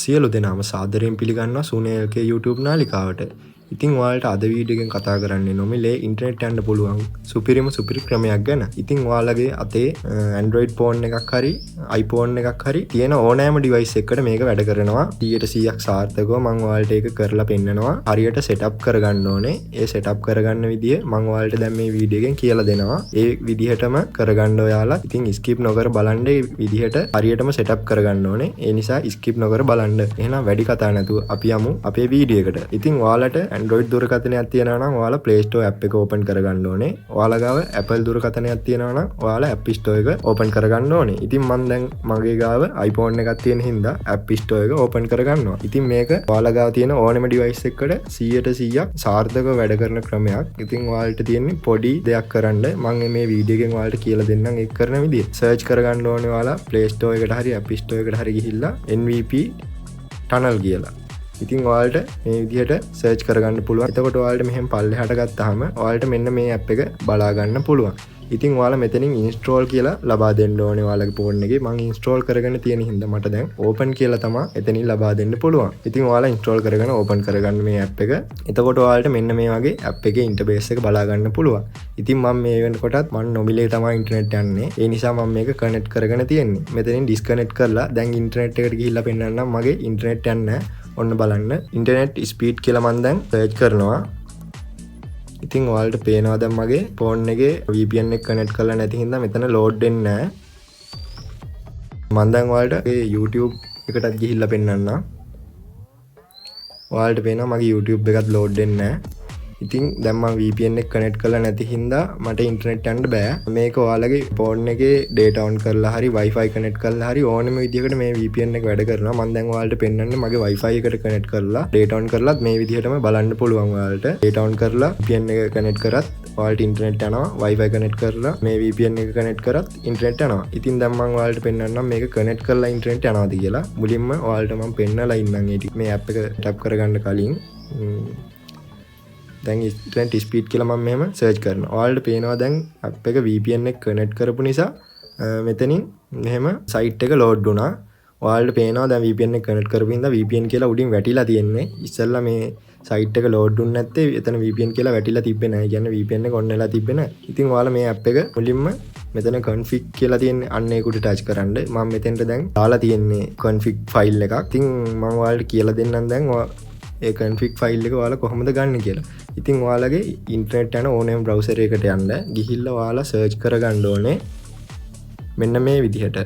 සියලු දෙනාම සාදරයෙන් පිළිගන්නවා සුනේල්ගේ YouTube නාලිකාවට. ඉතින් ඔයාලට අද වීඩියෝ එකෙන් කතා කරන්නේ නොමිලේ ඉන්ටර්නෙට් යන්න පුළුවන් සුපිරි ක්‍රමයක් ගැන. ඉතින් ඔයාලගේ අතේ Android phone එකක් හරි iPhone එකක් හරි තියෙන ඕනෑම device එකකට මේක වැඩ කරනවා. 100%ක් සාර්ථකව මම ඔයාලට ඒක කරලා පෙන්නනවා. හරියට setup කරගන්න ඕනේ. ඒ setup කරගන්න විදිය මම ඔයාලට දැන් මේ වීඩියෝ එකෙන් කියලා දෙනවා. ඒ විදිහටම කරගන්න ඔයාලා ඉතින් skip නොකර බලන්න ඒ විදිහට හරියටම setup කරගන්න ඕනේ. ඒ නිසා skip නොකර බලන්න. එහෙනම් වැඩි කතා නැතුව අපි යමු අපේ වීඩියෝ එකට. ඉතින් ඔයාලට Android දුරකථනයක් තියෙනවා නම් ඔයාලා Play Store app එක open කරගන්න ඕනේ. ඔයාලා ගාව Apple දුරකථනයක් තියෙනවා නම් ඔයාලා App Store එක open කරගන්න ඕනේ. ඉතින් මම දැන් මගේ ගාව iPhone එකක් තියෙන හින්දා App Store එක open කරගන්නවා. ඉතින් මේක ඔයාලා ගාව තියෙන ඕනෙම device එකකට 100%ක් සාර්ථකව වැඩ කරන ක්‍රමයක්. ඉතින් ඔයාලට තියෙන්නේ පොඩි දෙයක් කරන්න. මම මේ වීඩියෝ එකෙන් ඔයාලට කියලා දෙන්නම් ඒක කරන විදිය. search කරගන්න ඕනේ ඔයාලා Play Store එකට හරි App Store එකට හරි ගිහිල්ලා NVP tunnel කියලා. ඉතින් ඔයාලට මේ විදිහට සර්ච් කරගන්න පුළුවන්. එතකොට ඔයාලට මෙහෙම පල්ලෙහාට ගත්තාම ඔයාලට මෙන්න මේ ඇප් එක බලා ගන්න පුළුවන්. ඉතින් ඔයාලා මෙතනින් install කියලා ලබා දෙන්න ඕනේ ඔයාලගේ phone එකේ. මම install කරගෙන තියෙන හින්දා මට දැන් open කියලා තමයි එතනින් ලබා දෙන්න පුළුවන්. ඉතින් ඔයාලා install කරගෙන open කරගන්න මේ ඇප් එක. එතකොට ඔයාලට මෙන්න මේ වගේ ඇප් එකේ interface එක බලා ගන්න පුළුවන්. ඉතින් මම මේ වෙනකොටත් මම නොමිලේ තමයි ඉන්ටර්නෙට් යන්නේ. ඒ නිසා මම මේක connect කරගෙන තියෙන්නේ. මෙතනින් disconnect කරලා දැන් ඉන්ටර්නෙට් එකට ගිහිල්ලා පෙන්නන්නම් මගේ ඉන්ටර්නෙට් යන්නේ. ඔන්න බලන්න ඉන්ටර්නෙට් ස්පීඩ් කියලා මම දැන් සර්ච් කරනවා. ඉතින් ඔයාලට පේනවා දැන් මගේ ෆෝන් එකේ VPN එක කනෙක්ට් කරලා නැති හින්දා මෙතන ලෝඩ් වෙන්නේ නැහැ. මම දැන් ඔයාලට මේ YouTube එකටත් ගිහිල්ලා පෙන්නන්නම්. ඔයාලට පේනවා මගේ YouTube එකත් ලෝඩ් වෙන්නේ නැහැ. ඉතින් දැන් මම VPN එක කනෙක්ට් කරලා නැති හින්දා මට ඉන්ටර්නෙට් යන්න බෑ. මේක ඔයාලගේ ෆෝන් එකේ data on කරලා හරි Wi-Fi කනෙක්ට් කරලා හරි ඕනෙම විදිහකට මේ VPN එක වැඩ කරනවා. මම දැන් ඔයාලට පෙන්නන්නේ මගේ Wi-Fi එකට කනෙක්ට් කරලා data on කරලත් මේ විදිහටම බලන්න පුළුවන් ඔයාලට. data on කරලා VPN එක කනෙක්ට් කරත් ඔයාලට ඉන්ටර්නෙට් යනවා. Wi-Fi කනෙක්ට් කරලා මේ VPN එක කනෙක්ට් කරත් ඉන්ටර්නෙට් යනවා. ඉතින් දැන් මම ඔයාලට පෙන්නන්නම් මේක කනෙක්ට් කරලා ඉන්ටර්නෙට් යනවාද කියලා. මුලින්ම ඔයාලට මම පෙන්නලා ඉන්නම් මේ app එක tap කරගන්න කලින්. දැන් ඉන්ටර්නෙට් ස්පීඩ් කියලා මම මෙහෙම සර්ච් කරනවා. ඔයාලට පේනවා දැන් app එක VPN එක කනෙක්ට් කරපු නිසා මෙතනින් මෙහෙම site එක load වුණා. ඔයාලට පේනවා දැන් VPN එක කනෙක්ට් කරපු හින්දා VPN කියලා උඩින් වැටිලා තියෙන්නේ. ඉස්සෙල්ලා මේ site එක load වුනේ නැත්තේ එතන VPN කියලා වැටිලා තිබ්බේ නැහැ. කියන්නේ VPN එක on වෙලා තිබ්බේ නැහැ. ඉතින් ඔයාලා මේ app එක මුලින්ම මෙතන config කියලා තියෙන්නේ අන්න ඒකට touch කරන්න. මම මෙතෙන්ට දැන් දාලා තියෙන්නේ config file එකක්. ඉතින් මම ඔයාලට කියලා දෙන්නම් දැන් ඒ config file එක ඔයාලා කොහොමද ගන්න කියලා. ඉතින් ඔයාලගේ ඉන්ටර්නෙට් යන ඕනෑම browser එකකට යන්න ගිහිල්ලා ඔයාලා search කරගන්න ඕනේ මෙන්න මේ විදිහට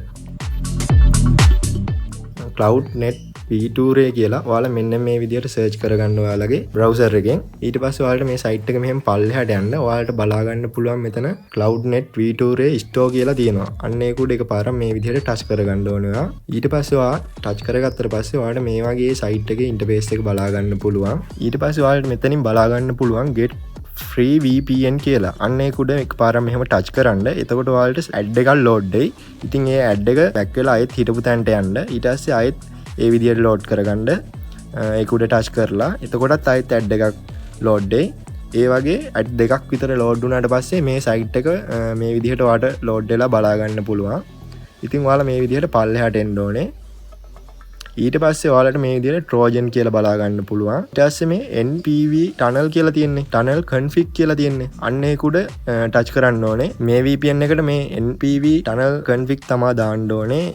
cloudnet v2ray කියලා ඔයාලා මෙන්න මේ විදිහට search කරගන්න ඔයාලගේ browser එකෙන්. ඊට පස්සේ ඔයාලට මේ site එක මෙහෙම පල්ලෙහාට යන්න ඔයාලට බලා ගන්න පුළුවන් මෙතන cloudnet v2ray store කියලා තියෙනවා. අන්න ඒක උඩ එකපාරක් මේ විදිහට touch කරගන්න ඕනේ ඔයා. ඊට පස්සේ ඔයා touch කරගත්තට පස්සේ ඔයාලට මේ වගේ site එකේ interface එක බලා ගන්න පුළුවන්. ඊට පස්සේ ඔයාලට මෙතනින් බලා ගන්න පුළුවන් get free VPN කියලා. අන්න ඒක උඩ එකපාරක් මෙහෙම touch කරන්න. එතකොට ඔයාලට ad එකක් load වෙයි. ඉතින් ඒ ad එක back වෙලා ආයෙත් හිටපු තැනට යන්න. ඊට පස්සේ ආයෙත් ඒ විදිහට load කරගන්න ඒක උඩ touch කරලා එතකොටත් ආයෙත් ad එකක් load වෙයි. ඒ වගේ ad දෙකක් විතර load වුණාට පස්සේ මේ site එක මේ විදිහට ඔයාලට load වෙලා බලා ගන්න පුළුවන්. ඉතින් ඔයාලා මේ විදිහට පල්ලෙහාට එන්න ඕනේ. ඊට පස්සේ ඔයාලට මේ විදිහට Trojan කියලා බලා ගන්න පුළුවන්. ඊට පස්සේ මේ NPV tunnel කියලා තියෙන්නේ. tunnel config කියලා තියෙන්නේ. අන්න ඒක උඩ touch කරන්න ඕනේ. මේ VPN එකට මේ NPV tunnel config තමයි දාන්න ඕනේ.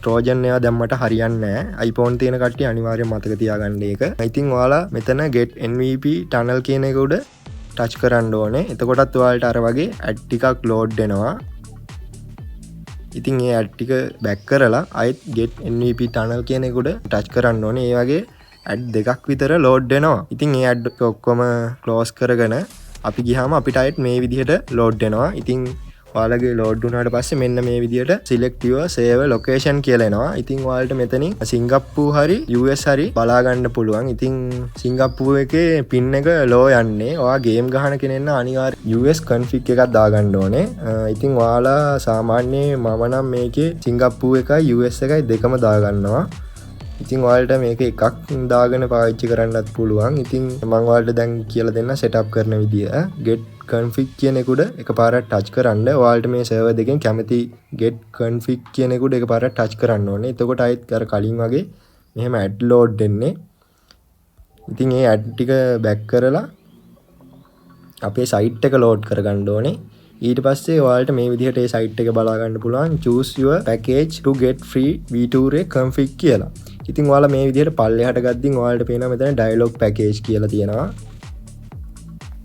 Trojan ඒවා දැම්මට හරියන්නේ නැහැ. iPhone තියෙන කට්ටිය අනිවාර්යෙන් මතක තියාගන්න ඒක. ඉතින් ඔයාලා මෙතන get NVP tunnel කියන එක උඩ touch කරන්න ඕනේ. එතකොටත් ඔයාලට අර වගේ ad ටිකක් load වෙනවා. ඉතින් ඒ ad ටික back කරලා ආයෙත් get NVP tunnel කියන එකට touch කරන්න ඕනේ. ඒ වගේ ad දෙකක් විතර load වෙනවා. ඉතින් ඒ ad ඔක්කොම close කරගෙන අපි ගියාම අපිට ආයෙත් මේ විදිහට load වෙනවා. ඉතින් ඔයාලගේ load වුණාට පස්සේ මෙන්න මේ විදිහට select your save location කියලා එනවා. ඉතින් ඔයාලට මෙතනින් සිංගප්පූර් හරි US හරි බලා ගන්න පුළුවන්. ඉතින් සිංගප්පූර් එකේ pin එක low යන්නේ. ඔයා game ගහන කෙනෙක් නම් අනිවාර්යයෙන් US config එකක් දාගන්න ඕනේ. ඉතින් ඔයාලා සාමාන්‍යයෙන් මම නම් මේකේ සිංගප්පූර් එකයි US එකයි දෙකම දාගන්නවා. ඉතින් ඔයාලට මේක එකක් දාගෙන පාවිච්චි කරන්නත් පුළුවන්. ඉතින් මම ඔයාලට දැන් කියලා දෙන්න setup කරන විදිය. get config කියන එක උඩ එකපාරක් touch කරන්න. ඔයාලට මේ server දෙකෙන් කැමති get config කියන එක උඩ එකපාරක් touch කරන්න ඕනේ. එතකොට ආයෙත් අර කලින් වගේ මෙහෙම ඇඩ් ලෝඩ් වෙන්නේ. ඉතින් ඒ ඇඩ් ටික බැක් කරලා අපේ සයිට් එක ලෝඩ් කරගන්න ඕනේ. ඊට පස්සේ ඔයාලට මේ විදිහට ඒ සයිට් එක බලා ගන්න පුළුවන් choose your package to get free V2 config කියලා. ඉතින් ඔයාලා මේ විදිහට පල්ලෙහාට ගද්දින් ඔයාලට පේනවා මෙතන dialog package කියලා තියෙනවා.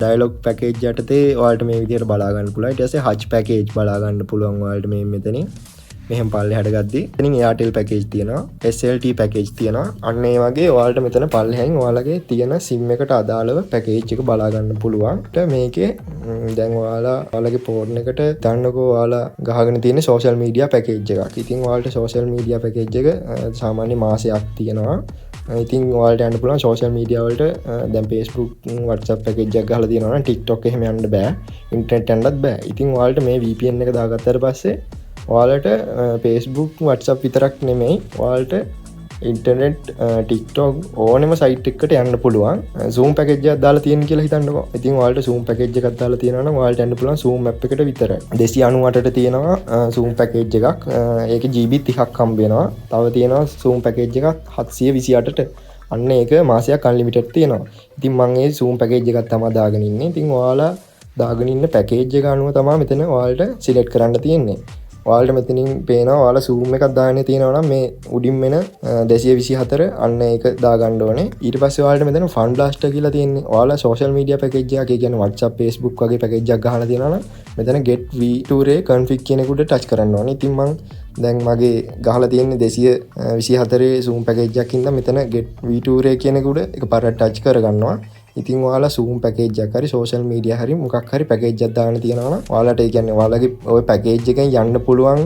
dialog package යටතේ ඔයාලට මේ විදිහට බලා ගන්න පුළුවන්. ඊට පස්සේ hutch package බලා ගන්න පුළුවන් ඔයාලට මේ මෙතනින්. මෙහෙම පල්ලෙහාට ගද්දී එතනින් Airtel package තියෙනවා, SLT package තියෙනවා. අන්න ඒ වගේ ඔයාලට මෙතන පල්ලෙහෙන් ඔයාලගේ තියෙන SIM එකට අදාළව package එක බලා ගන්න පුළුවන්. මේකේ දැන් ඔයාලගේ ෆෝන් එකට ගන්නකෝ ඔයාලා ගහගෙන තියෙන social media package එකක්. ඉතින් ඔයාලට social media package එක සාමාන්‍ය මාසයක් තියෙනවා. ඉතින් ඔයාලට යන්න පුළුවන් social media වලට දැන් Facebook WhatsApp package එකක් ගහලා තියෙනවා නම් TikTok එහෙම යන්න බෑ. ඉන්ටර්නෙට් යන්නත් බෑ. ඉතින් ඔයාලට මේ VPN එක දාගත්තාට පස්සේ ඔයාලට Facebook WhatsApp විතරක් නෙමෙයි ඔයාලට ඉන්ටර්නෙට් TikTok ඕනෙම සයිට් එකකට යන්න පුළුවන්. Zoom package එකක් දාලා තියෙන කියලා හිතන්නකෝ. ඉතින් ඔයාලට Zoom package එකක් දාලා තියෙනවා නම් ඔයාලට යන්න පුළුවන් Zoom app එකට විතරයි. 298ට තියෙනවා Zoom package එකක්. ඒකේ GB 30ක් හම්බ වෙනවා. තව තියෙනවා Zoom package එකක් 728ට. අන්න ඒක මාසයක් unlimited තියෙනවා. ඉතින් මම ඒ Zoom package එකක් තමයි දාගෙන ඉන්නේ. ඉතින් ඔයාලා දාගෙන ඉන්න package එක අනුව තමයි මෙතන ඔයාලට select කරන්න තියෙන්නේ. ඔයාලට මෙතනින් පේනවා ඔයාලා zoom එකක් දාගෙන තියෙනවා නම් මේ උඩින් වෙන 224 අන්න ඒක දාගන්න ඕනේ. ඊට පස්සේ ඔයාලට මෙතන fun blaster කියලා තියෙන්නේ. ඔයාලා social media package එකක්, ඒ කියන්නේ WhatsApp, Facebook වගේ package එකක් ගහලා තියෙනවා නම් මෙතන get V2 config කියන එකට touch කරන්න ඕනේ. ඉතින් මම දැන් මගේ ගහලා තියෙන්නේ 224 zoom package එකක් ඉඳන් මෙතන get V2 කියන එකට එකපාරට touch කරගන්නවා. ඉතින් ඔයාලා Zoom package එකක් හරි social media හරි මොකක් හරි package එකක් දාගෙන තියෙනවා නම් ඔයාලට ඒ කියන්නේ ඔයාලගේ ওই package එකෙන් යන්න පුළුවන්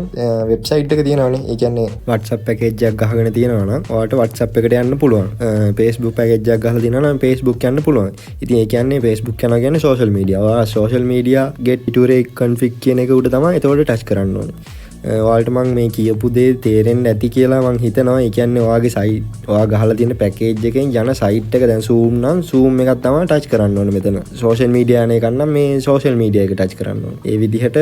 website එක තියෙනවානේ. ඒ කියන්නේ WhatsApp package එකක් ගහගෙන තියෙනවා නම් ඔයාලට WhatsApp එකට යන්න පුළුවන්. Facebook package එකක් ගහලා තියෙනවා නම් Facebook යන්න පුළුවන්. ඉතින් ඒ කියන්නේ Facebook යනවා කියන්නේ social media. ඔයාලා social media get V2 config කියන එක උඩ තමයි එතකොට touch කරන්න ඕනේ. ඔයාලට මම මේ කියපු දේ තේරෙන්න ඇති කියලා මම හිතනවා. ඒ කියන්නේ ඔයාගේ සයිට් ඔයා ගහලා තියෙන පැකේජ් එකෙන් යන සයිට් එක දැන් zoom නම් zoom එකක් තමයි ටච් කරන්න ඕනේ මෙතන. social media යන එක නම් මේ social media එක ටච් කරන්න ඕනේ. ඒ විදිහට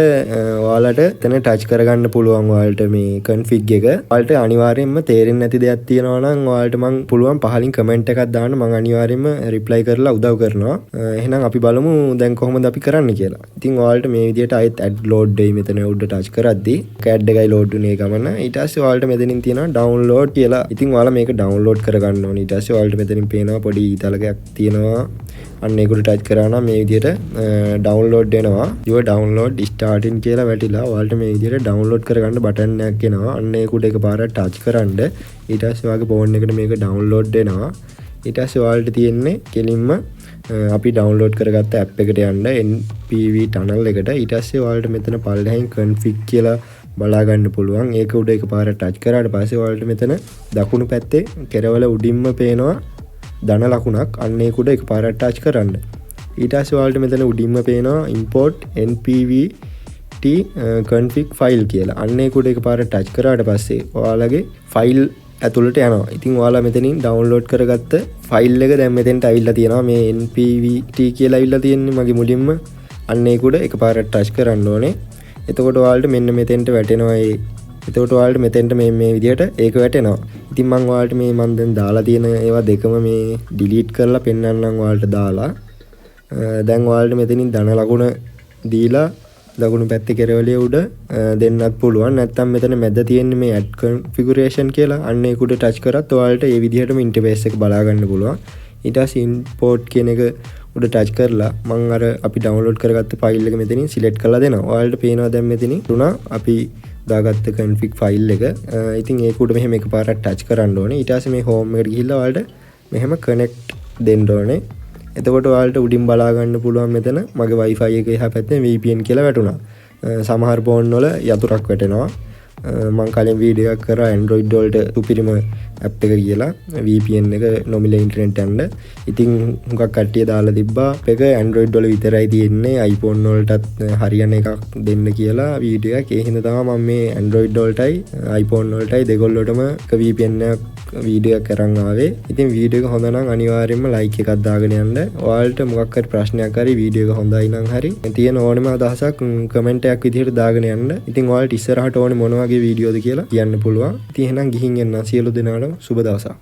ඔයාලට එතන ටච් කරගන්න පුළුවන් ඔයාලට මේ config එක. ඔයාලට අනිවාර්යයෙන්ම තේරෙන්නේ නැති දෙයක් තියෙනවා නම් ඔයාලට මම පුළුවන් පහලින් comment එකක් දාන්න. මම අනිවාර්යයෙන්ම reply කරලා උදව් කරනවා. එහෙනම් අපි බලමු දැන් කොහොමද අපි කරන්න කියලා. ඉතින් ඔයාලට මේ විදිහට ආයෙත් add load day මෙතන උඩ ටච් කරද්දී ඇඩ් එකයි ලෝඩ් වුනේ ගමන. ඊට පස්සේ ඔයාලට මෙතනින් තියෙනවා ඩවුන්ලෝඩ් කියලා. ඉතින් ඔයාලා මේක ඩවුන්ලෝඩ් කරගන්න ඕනේ. ඊට පස්සේ ඔයාලට මෙතනින් පේනවා පොඩි ඊතලකයක් තියෙනවා. අන්න ඒකට ටච් කරා නම් මේ විදිහට ඩවුන්ලෝඩ් වෙනවා. your download starting කියලා වැටිලා ඔයාලට මේ විදිහට ඩවුන්ලෝඩ් කරගන්න බටන් එකක් එනවා. අන්න ඒකට එකපාරට ටච් කරන්න. ඊට පස්සේ ඔයාගේ ෆෝන් එකට මේක ඩවුන්ලෝඩ් වෙනවා. ඊට පස්සේ ඔයාලට තියෙන්නේ කෙලින්ම අපි ඩවුන්ලෝඩ් කරගත්ත ඇප් එකට යන්න NPV tunnel එකට. ඊට පස්සේ ඔයාලට මෙතන පල්ලෙහින් config කියලා බලා ගන්න පුළුවන්. ඒක උඩ එකපාරට ටච් කරාට පස්සේ ඔයාලට මෙතන දකුණු පැත්තේ කෙරවල උඩින්ම පේනවා ධන ලකුණක්. අන්න ඒක උඩ එකපාරට ටච් කරන්න. ඊට පස්සේ ඔයාලට මෙතන උඩින්ම පේනවා import npvt config file කියලා. අන්න ඒක උඩ එකපාරට ටච් කරාට පස්සේ ඔයාලගේ file ඇතුළට යනවා. ඉතින් ඔයාලා මෙතනින් ඩවුන්ලෝඩ් කරගත්ත ෆයිල් එක දැන් මෙතෙන්ට අවිල්ලා තියෙනවා. මේ npvt කියලා අවිල්ලා තියෙන්නේ මගේ මුලින්ම. අන්න ඒක උඩ එකපාරට ටච් කරන්න ඕනේ. එතකොට ඔයාලට මෙන්න මෙතෙන්ට වැටෙනවා. එතකොට ඔයාලට මෙතෙන්ට මේ විදිහට ඒක වැටෙනවා. ඉතින් මම ඔයාලට මම දැන් දාලා තියෙන ඒවා දෙකම මේ delete කරලා පෙන්නන්නම් ඔයාලට දාලා. දැන් ඔයාලට මෙතනින් ධන ලකුණ දීලා දකුණු පැත්තේ කෙරවලේ උඩ දෙන්නත් පුළුවන්. නැත්නම් මෙතන මැද තියෙන්නේ මේ add configuration කියලා. අන්න ඒක උඩ ටච් කරත් ඔයාලට මේ විදිහටම ඉන්ටර්ෆේස් එක බලා ගන්න පුළුවන්. ඊට පස්සේ import කියන එක උඩ ටච් කරලා මම අර අපි ඩවුන්ලෝඩ් කරගත්ත ෆයිල් එක මෙතනින් සිලෙක්ට් කරලා දෙනවා. ඔයාලට පේනවා දැන් මෙතනින් තුනා අපි දාගත්ත config ෆයිල් එක. ඉතින් ඒක උඩ මෙහෙම එකපාරක් ටච් කරන්න ඕනේ. ඊට පස්සේ මේ home එකට ගිහිල්ලා ඔයාලට මෙහෙම connect දෙන්න ඕනේ. එතකොට ඔයාලට උඩින් බලා ගන්න පුළුවන් මෙතන මගේ wifi එක එහා පැත්තේ VPN කියලා වැටුණා. සමහර ෆෝන් වල යතුරක් වැටෙනවා. මම කලින් වීඩියෝ එකක් කරා Android වලට සුපිරිම app එක කියලා VPN එක නොමිලේ ඉන්ටර්නෙට් යන්න. ඉතින් හුඟක් කට්ටිය දාලා තිබ්බා ඒක Android වල විතරයි තියෙන්නේ, iPhone වලටත් හරියන එකක් දෙන්න කියලා වීඩියෝ එකක්. ඒ හින්දා තමයි මම මේ Android වලටයි iPhone වලටයි දෙකොල්ලටම එක VPN එකක් වීඩියෝ එකක් කරන් ආවේ. ඉතින් වීඩියෝ එක හොඳ නම් අනිවාර්යයෙන්ම like එකක් දාගෙන යන්න. ඔයාලට මොකක් හරි ප්‍රශ්නයක් හරි වීඩියෝ එක හොඳයි නම් හරි තියෙන ඕනෙම අදහසක් කමෙන්ට් එකක් විදිහට දාගෙන යන්න. ඉතින් ඔයාලට ඉස්සරහට ඕනේ මොන වගේ වීඩියෝද කියලා කියන්න පුළුවන්. ඉතින් එහෙනම් ගිහින් එන්න. සියලු දෙනාටම සුබ දවසක්.